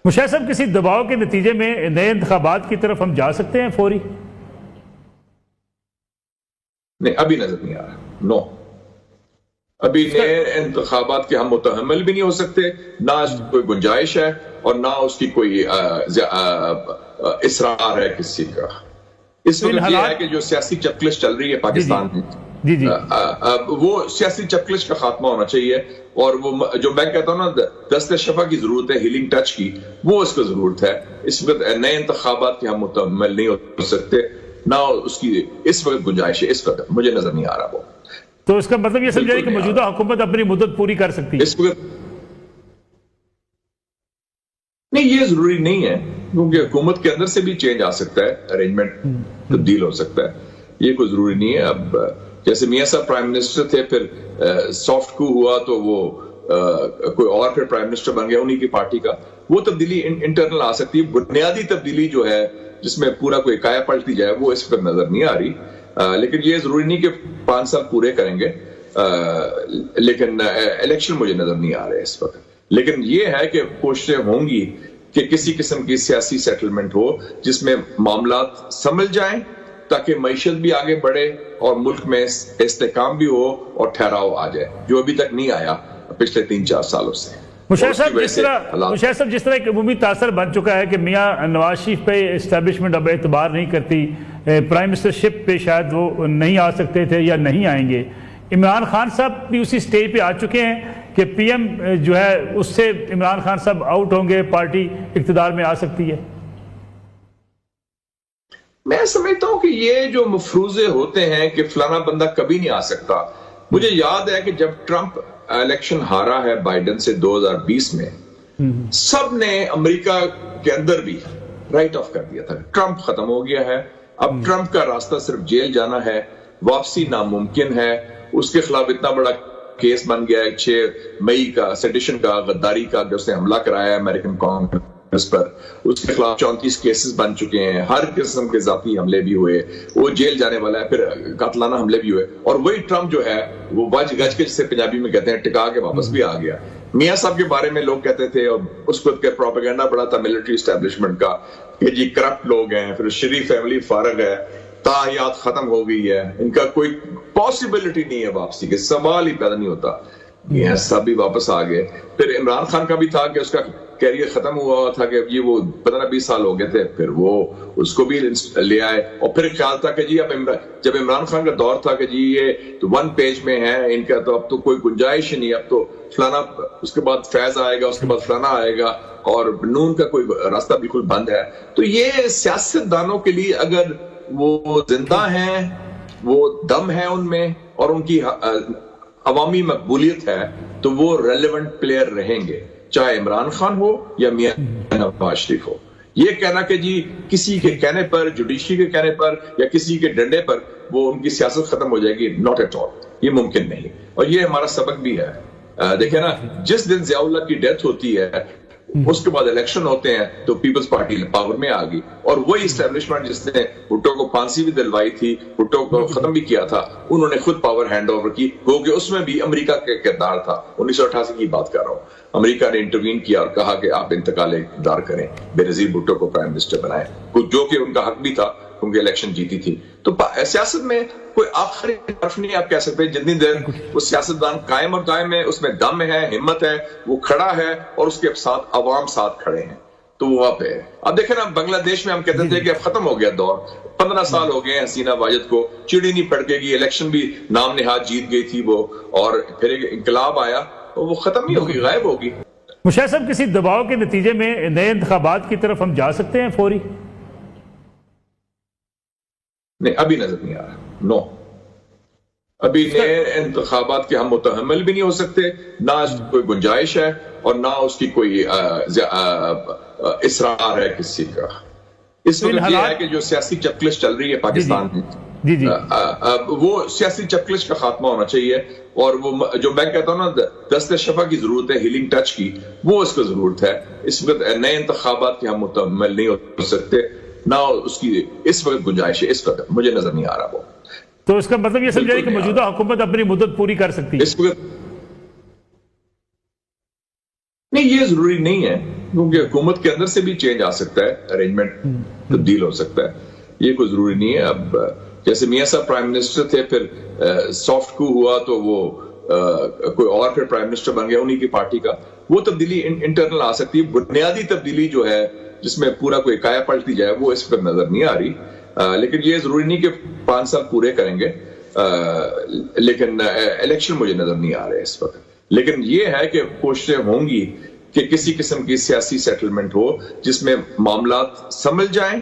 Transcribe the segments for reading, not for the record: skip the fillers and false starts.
مشاہد صاحب، کسی دباؤ کے نتیجے میں نئے انتخابات کی طرف ہم جا سکتے ہیں فوری؟ نہیں، ابھی نظر نہیں آ رہا. نو، ابھی نئے انتخابات کے ہم متحمل بھی نہیں ہو سکتے، نہ اس کی کوئی گنجائش ہے اور نہ اس کی کوئی اصرار ہے کسی کا. اس وقت یہ ہے کہ جو سیاسی چپکلش چل رہی ہے پاکستان میں، وہ سیاسی چپکلش کا خاتمہ ہونا چاہیے. اور وہ جو میں کہتا ہوں نا دست شفا کی ضرورت ہے، ہیلنگ ٹچ کی، وہ اس کو ضرورت ہے. اس وقت نئے انتخابات کے ہم متحمل نہیں ہو سکتے، نہ اس کی اس وقت گنجائش ہے. اس وقت مجھے نظر نہیں آ رہا وہ. تو اس کا مطلب یہ سمجھا کہ موجودہ حکومت اپنی مدت پوری کر سکتی ہے؟ اس وقت نہیں، یہ ضروری نہیں ہے، کیونکہ حکومت کے اندر سے بھی چینج آ سکتا ہے، ارینجمنٹ تبدیل ہو سکتا ہے. یہ کوئی ضروری نہیں ہے. اب جیسے میاں صاحب پرائم منسٹر تھے، پھر سافٹ کو ہوا تو وہ کوئی اور پھر پرائم منسٹر بن گیا انہی کی پارٹی کا. وہ تبدیلی انٹرنل آ سکتی ہے. بنیادی تبدیلی جو ہے جس میں پورا کوئی کایا پلٹی جائے، وہ اس پر نظر نہیں آ رہی. لیکن یہ ضروری نہیں کہ 5 سال پورے کریں گے. لیکن الیکشن مجھے نظر نہیں آ رہے اس وقت. لیکن یہ ہے کہ کوششیں ہوں گی کہ کسی قسم کی سیاسی سیٹلمنٹ ہو جس میں معاملات سمجھ جائیں، تاکہ معیشت بھی آگے بڑھے اور ملک میں استحکام بھی ہو اور ٹھہراؤ آ جائے، جو ابھی تک نہیں آیا پچھلے 3-4 سالوں سے. مشاہد صاحب، جس طرح ایک عمومی تاثر بن چکا ہے کہ میاں نواز شریف پہ اسٹیبلشمنٹ اب اعتبار نہیں کرتی، پرائم منسٹر شپ پہ شاید وہ نہیں آ سکتے تھے یا نہیں آئیں گے. عمران خان صاحب بھی اسی سٹیج پہ آ چکے ہیں کہ پی ایم جو ہے اس سے عمران خان صاحب آؤٹ ہوں گے، پارٹی اقتدار میں آ سکتی ہے. میں سمجھتا ہوں کہ یہ جو مفروضے ہوتے ہیں کہ فلانا بندہ کبھی نہیں آ سکتا. مجھے یاد ہے کہ جب ٹرمپ الیکشن ہارا ہے بائیڈن سے 2020 میں، سب نے امریکہ کے اندر بھی رائٹ آف کر دیا تھا. ٹرمپ ختم ہو گیا ہے، اب ٹرمپ کا راستہ صرف جیل جانا ہے، واپسی ناممکن ہے. اس کے خلاف اتنا بڑا کیس بن گیا ہے 6 مئی کا، سیڈیشن کا، غداری کا، جو اس نے حملہ کرایا ہے امریکن کانگریس پر. اس کے خلاف 34 کیسز بن چکے ہیں، ہر قسم کے ذاتی حملے بھی ہوئے، وہ جیل جانے والا ہے، پھر قاتلانہ حملے بھی ہوئے. اور وہی ٹرمپ جو ہے وہ بج گج کے، جسے پنجابی میں کہتے ہیں، ٹکا کے واپس بھی آ گیا. میاں صاحب کے بارے میں لوگ کہتے تھے، اور اس وقت کا پروپیگنڈا بڑا تھا ملٹری اسٹیبلشمنٹ کا کہ جی کرپٹ لوگ ہیں، پھر شریف فیملی فارغ ہے، تاحیات ختم ہو گئی ہے، ان کا کوئی پاسبلٹی نہیں ہے واپسی کے، سوال ہی پیدا نہیں ہوتا. یہ سب بھی واپس آ گئے. پھر عمران خان کا بھی تھا کہ اس کا کیریئر ختم ہوا تھا کہ یہ وہ 15-20 سال ہو گئے تھے، پھر وہ اس کو بھی لے آئے. اور پھر خیال تھا کہ جی اب جب عمران خان کا دور تھا کہ جی یہ تو 1 پیج میں ہے ان کا، تو اب تو کوئی گنجائش ہی نہیں، اب تو فلانا، اس کے بعد فیض آئے گا، اس کے بعد فلانا آئے گا، اور نون کا کوئی راستہ بالکل بند ہے. تو یہ سیاست دانوں کے لیے اگر وہ زندہ ہیں، وہ دم ہے ان میں، اور ان کی عوامی مقبولیت ہے، تو وہ ریلیونٹ پلیئر رہیں گے، چاہے عمران خان ہو یا میاں نواز شریف ہو. یہ کہنا کہ جی کسی کے کہنے پر، جوڈیشری کے کہنے پر یا کسی کے ڈنڈے پر وہ ان کی سیاست ختم ہو جائے گی، ناٹ ایٹ آل، یہ ممکن نہیں. اور یہ ہمارا سبق بھی ہے. دیکھیں نا، جس دن ضیاء اللہ کی ڈیتھ ہوتی ہے اس کے بعد الیکشن ہوتے ہیں تو پیپلز پارٹی پاور میں آ گئی. اور وہی اسٹیبلشمنٹ جس نے بھٹو کو پھانسی بھی دلوائی تھی، بھٹو کو ختم بھی کیا تھا، انہوں نے خود پاور ہینڈ اوور کی، کیونکہ اس میں بھی امریکہ کا کردار تھا. 1988 کی بات کر رہا ہوں. امریکہ نے انٹروین کیا اور کہا کہ آپ انتقال اقتدار کریں، بےنظیر بھٹو کو پرائم منسٹر بنائیں، جو کہ ان کا حق بھی تھا کیونکہ الیکشن جیتی تھی. تو سیاست میں کوئی آخری طرف نہیں آپ کہہ سکتے. جتنی دیر وہ سیاستدان قائم اور قائم ہے، اس میں دم ہے، ہمت ہے، وہ کھڑا ہے اور اس کے ساتھ عوام ساتھ کھڑے ہیں، تو وہ وہاں پہ ہے. اب دیکھیں نا، بنگلہ دیش میں ہم کہتے تھے کہ اب ختم ہو گیا دور، 15 سال ہو گئے حسینہ واجد کو، چڑی نہیں پھڑکے گی، الیکشن بھی نام نہاد جیت گئی تھی وہ، اور پھر ایک انقلاب آیا، وہ ختم ہی ہوگی، غائب ہوگی. مشاہد صاحب، کسی دباؤ کے نتیجے میں نئے انتخابات کی طرف ہم جا سکتے ہیں فوری؟ نہیں، ابھی نظر نہیں آ رہا. نو، ابھی نئے انتخابات کے ہم متحمل بھی نہیں ہو سکتے، نہ اس کی کوئی گنجائش ہے اور نہ اس کی کوئی اصرار ہے کسی کا. اس وقت یہ ہے کہ جو سیاسی چپکلش چل رہی ہے پاکستان میں، وہ سیاسی چپکلش کا خاتمہ ہونا چاہیے. اور وہ جو میں کہتا ہوں نا دست شفا کی ضرورت ہے، ہیلنگ ٹچ کی، وہ اس کو ضرورت ہے. اس وقت نئے انتخابات کے ہم متحمل نہیں ہو سکتے، نہ اس کی اس وقت گنجائش ہے. اس وقت مجھے نظر نہیں آ رہا وہ. تو اس کا مطلب یہ سمجھا کہ موجودہ حکومت اپنی مدت پوری کر سکتی ہے؟ اس وقت نہیں، یہ ضروری نہیں ہے، क्योंकि हुकूमत के अंदर से भी चेंज आ सकता है, अरेंजमेंट तब्दील हो सकता है, ये कोई जरूरी नहीं है। अब जैसे मियां साहब प्राइम मिनिस्टर थे, फिर सॉफ्ट कू हुआ तो वो कोई और फिर प्राइम मिनिस्टर बन गया उन्हीं की पार्टी का, वो तब्दीली इंटरनल आ सकती है। बुनियादी तब्दीली जो है जिसमें पूरा कोई काया पलटी जाए वो इस पर नजर नहीं आ रही। लेकिन ये जरूरी नहीं कि 5 साल पूरे करेंगे, लेकिन इलेक्शन मुझे नजर नहीं आ रहे इस वक्त। लेकिन ये है कि कोशिशें होंगी कि किसी किस्म की सियासी सेटलमेंट हो जिसमें मामलात समझ जाएं,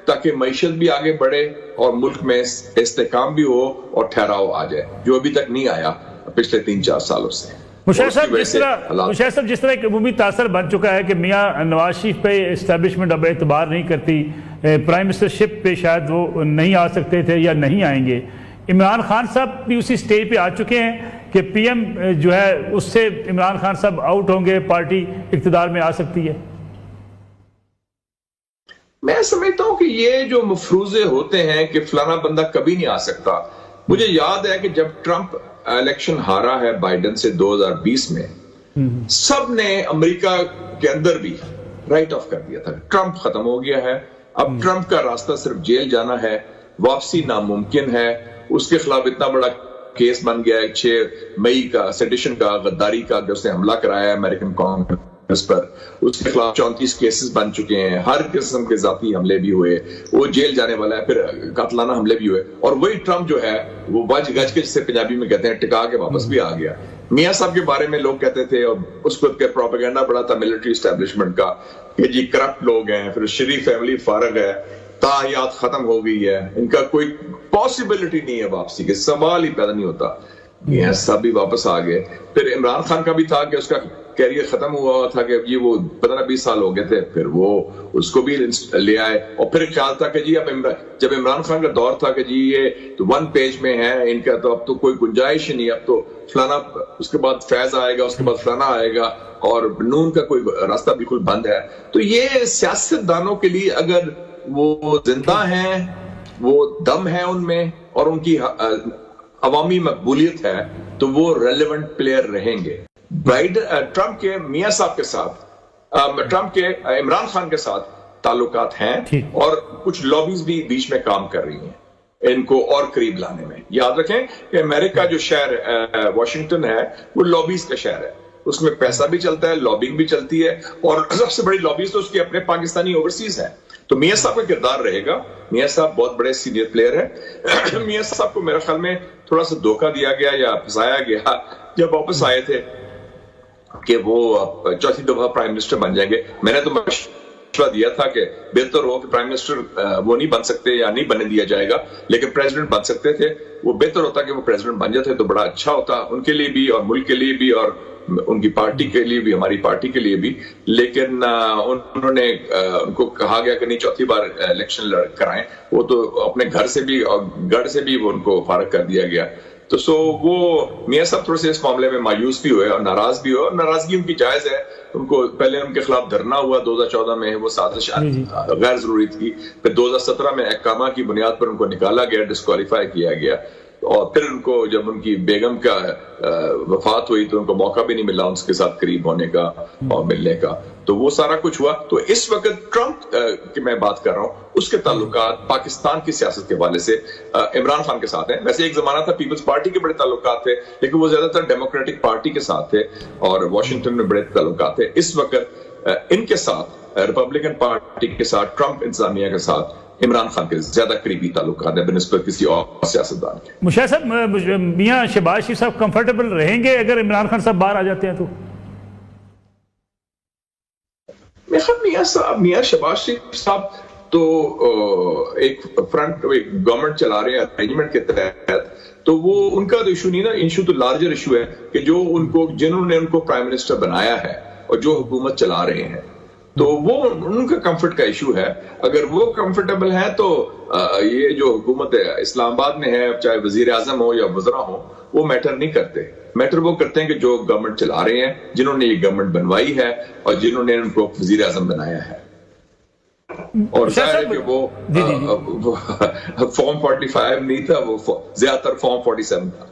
ताकि मईशत भी आगे बढ़े और मुल्क में इस्तेकाम भी हो और ठहराव आ जाए, जो अभी तक नहीं आया पिछले 3-4 सालों से। मुशर्रफ साहब, जिस तरह एक अमूमी तासर बन चुका है कि मियां नवाज शरीफ पे इस्टेब्लिशमेंट अब एतबार नहीं करती, प्राइम मिनिस्टरशिप पे शायद वो नहीं आ सकते थे या नहीं आएंगे। इमरान खान साहब भी उसी स्टेज पे आ चुके हैं कि पीएम जो है उससे इमरान खान साहब आउट होंगे, पार्टी इक़्तिदार में आ सकती है। मैं समझता हूं कि ये जो मफरूजे होते हैं कि फलाना बंदा कभी नहीं आ सकता, मुझे याद है कि जब ट्रंप इलेक्शन हारा है बाइडेन से 2020 में, सब ने अमेरिका के अंदर भी राइट ऑफ कर दिया था, ट्रंप खत्म हो गया है, अब ट्रंप का रास्ता सिर्फ जेल जाना है, वापसी नामुमकिन है। उसके खिलाफ इतना बड़ा केस बन गया है 6 मई का, सेडिशन का, गद्दारी का, जो उसने हमला कराया है अमेरिकन कांग्रेस पर, उसके खिलाफ 34 केसेस बन चुके हैं, हर किस्म के जाती हमले भी हुए, वो जेल जाने वाला है, फिर कातलाना हमले भी हुए। और वही ट्रंप जो है वो बज गज के, जिसे पंजाबी में कहते हैं, टिका के वापस भी आ गया। मियां साहब के बारे में लोग कहते थे, और उस वक्त का प्रोपेगेंडा बड़ा था मिलिट्री एस्टेब्लिशमेंट का कि जी करप्ट लोग हैं, फिर शरीफ फैमिली फारग है, ताहयात खत्म हो गई है, इनका कोई पॉसिबिलिटी नहीं है वापसी के, सवाल ही पैदा नहीं होता। मियां साहब भी वापस आ गए। फिर इमरान खान का भी था कि उसका कैरियर खत्म हुआ था, कि ये वो 15-20 साल हो गए थे, फिर वो उसको भी ले आए। और फिर ख्याल था कि जी अब जब इमरान खान का दौर था कि जी ये तो 1 पेज में है इनका, तो अब तो कोई गुंजाइश ही नहीं, अब तो फलाना, उसके बाद फैज आएगा, उसके बाद फलाना आएगा, और नून का कोई रास्ता बिल्कुल बंद है। तो ये सियासतदानों के लिए, अगर वो जिंदा हैं, वो दम है उनमें और उनकी अवामी मकबूलियत है, तो वो रेलेवेंट प्लेयर रहेंगे। ट्रंप के मियां साहब के साथ, ट्रंप के इमरान खान के साथ ताल्लुकात हैं, और कुछ लॉबीज भी बीच में काम कर रही हैं इनको और करीब लाने में। याद रखें कि अमेरिका जो शहर वाशिंगटन है, वो लॉबीज का शहर है, उसमें पैसा भी चलता है, लॉबिंग भी चलती है, और सबसे बड़ी लॉबीज तो उसके अपने पाकिस्तानी ओवरसीज है। तो मियां साहब का किरदार रहेगा। मियां साहब बहुत बड़े सीनियर प्लेयर है। मियां साहब को मेरे ख्याल में थोड़ा सा धोखा दिया गया या फंसाया गया जब वापस आए थे कि वो 4थी दफा प्राइम मिनिस्टर बन जाएंगे। मैंने तो मशवरा दिया था कि बेहतर हो कि प्राइम मिनिस्टर वो नहीं बन सकते या नहीं बनने दिया जाएगा, लेकिन प्रेसिडेंट बन सकते थे। वो बेहतर होता कि वो प्रेसिडेंट बन जाते तो बड़ा अच्छा होता, उनके लिए भी और मुल्क के लिए भी और उनकी पार्टी के लिए भी, हमारी पार्टी के लिए भी। लेकिन उन्होंने उनको कहा गया कि नहीं 4थी बार इलेक्शन कराएं, वो तो अपने घर से भी और गढ़ से भी वो उनको फारग कर दिया गया। तो वो मियां साहब थोड़े से इस मामले में मायूस भी हुए और नाराज भी हुए, और नाराजगी उनकी जायज है। उनको पहले उनके खिलाफ धरना हुआ 2014 में, वो साजिश गैर जरूरी थी। फिर 2017 में अहकामा की बुनियाद पर उनको निकाला गया, डिस्क्वालीफाई किया गया, और फिर उनको जब उनकी बेगम का वफात हुई तो उनको मौका भी नहीं मिला उसके साथ करीब होने का और मिलने का। तो वो सारा कुछ हुआ। तो इस वक्त ट्रंप की मैं बात कर रहा हूं, उसके ताल्लुकात पाकिस्तान की सियासत के हवाले से इमरान खान के साथ हैं। वैसे एक जमाना था पीपल्स पार्टी के बड़े ताल्लुकात थे, लेकिन वो ज्यादातर डेमोक्रेटिक पार्टी के साथ थे और वॉशिंगटन में बड़े ताल्लुकात थे। इस वक्त इनके साथ रिपब्लिकन पार्टी के साथ, ट्रंप इंतजामिया के साथ इमरान खान के ज्यादा करीबी ताल्लुकात है बनिस्बत किसी और सियासतदान के। मुशर्रफ साहब, मियां शहबाज शरीफ साहब कंफर्टेबल रहेंगे अगर इमरान खान साहब बाहर आ जाते हैं तो? मियां शहबाज शरीफ साहब तो एक फ्रंट गवर्नमेंट चला रहे हैं अरेंजमेंट के तहत, तो वो उनका तो इशू नहीं ना, इशू तो लार्जर इशू है कि जो जिन्होंने उनको प्राइम मिनिस्टर बनाया है और जो हुकूमत चला रहे हैं, तो वो उनका कंफर्ट का इशू है। अगर वो कंफर्टेबल है तो ये जो हुकूमत इस्लामाबाद में है, चाहे वजीर आजम हो या वज़रा हो, वो मैटर नहीं करते। मैटर वो करते हैं कि जो गवर्नमेंट चला रहे हैं, जिन्होंने ये गवर्नमेंट बनवाई है और जिन्होंने उनको वजीर आजम बनाया है। और जाहिर है कि वो फॉर्म 45 नहीं था, वो ज्यादातर फॉर्म 47 था।